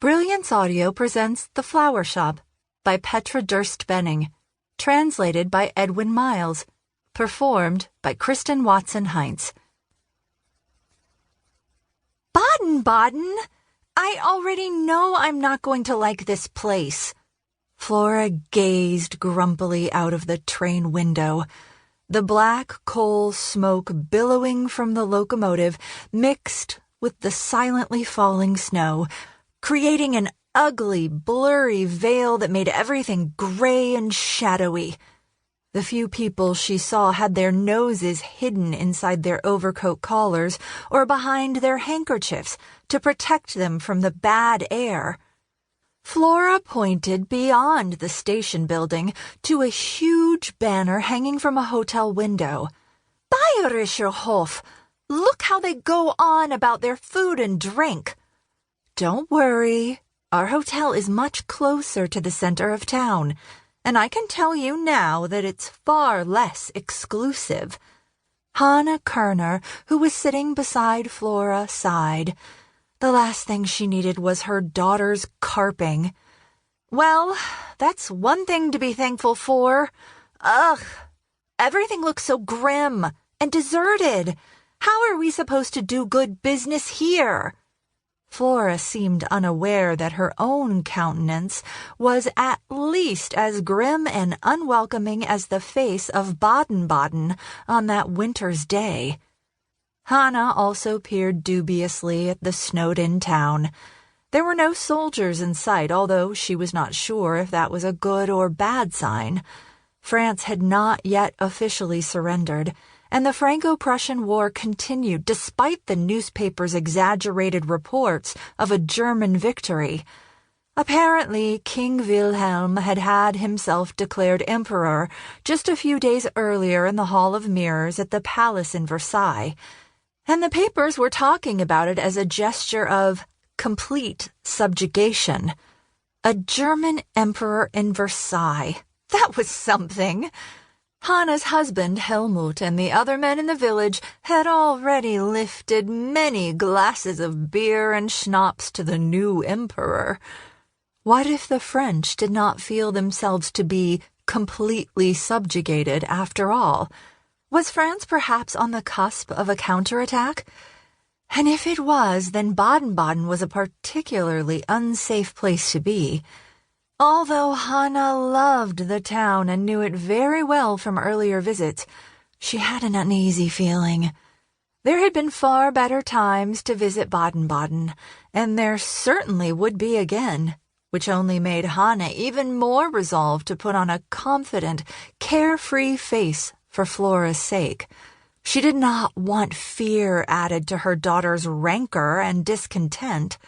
Brilliance Audio presents The Flower Shop by Petra Durst-Benning, translated by Edwin Miles, performed by Kristen Watson-Heinz. Baden-Baden? I already know I'm not going to like this place. Flora gazed grumpily out of the train window. The black coal smoke billowing from the locomotive mixed with the silently falling snow, creating an ugly, blurry veil that made everything gray and shadowy. The few people she saw had their noses hidden inside their overcoat collars or behind their handkerchiefs to protect them from the bad air. Flora pointed beyond the station building to a huge banner hanging from a hotel window. Bayerischer Hof! Look how they go on about their food and drink. Don't worry, our hotel is much closer to the center of town, and I can tell you now that it's far less exclusive. Flora Kerner, who was sitting beside Flora, sighed. The last thing she needed was her daughter's carping. Well, that's one thing to be thankful for. Ugh, everything looks so grim and deserted. How are we supposed to do good business here? Flora seemed unaware that her own countenance was at least as grim and unwelcoming as the face of Baden-Baden on that winter's day. Hannah also peered dubiously at the snowed-in town. There were no soldiers in sight, although she was not sure if that was a good or bad sign. France had not yet officially surrendered, and the Franco-Prussian War continued despite the newspapers' exaggerated reports of a German victory. Apparently, King Wilhelm had had himself declared emperor just a few days earlier in the Hall of Mirrors at the palace in Versailles, and the papers were talking about it as a gesture of complete subjugation. A German emperor in Versailles. That was something. Hannah's husband, Helmut, and the other men in the village had already lifted many glasses of beer and schnapps to the new emperor. What if the French did not feel themselves to be completely subjugated after all? Was France perhaps on the cusp of a counterattack? And if it was, then Baden-Baden was a particularly unsafe place to be. Although Hannah loved the town and knew it very well from earlier visits, she had an uneasy feeling. There had been far better times to visit Baden-Baden, and there certainly would be again, which only made Hannah even more resolved to put on a confident, carefree face for Flora's sake. She did not want fear added to her daughter's rancor and discontent.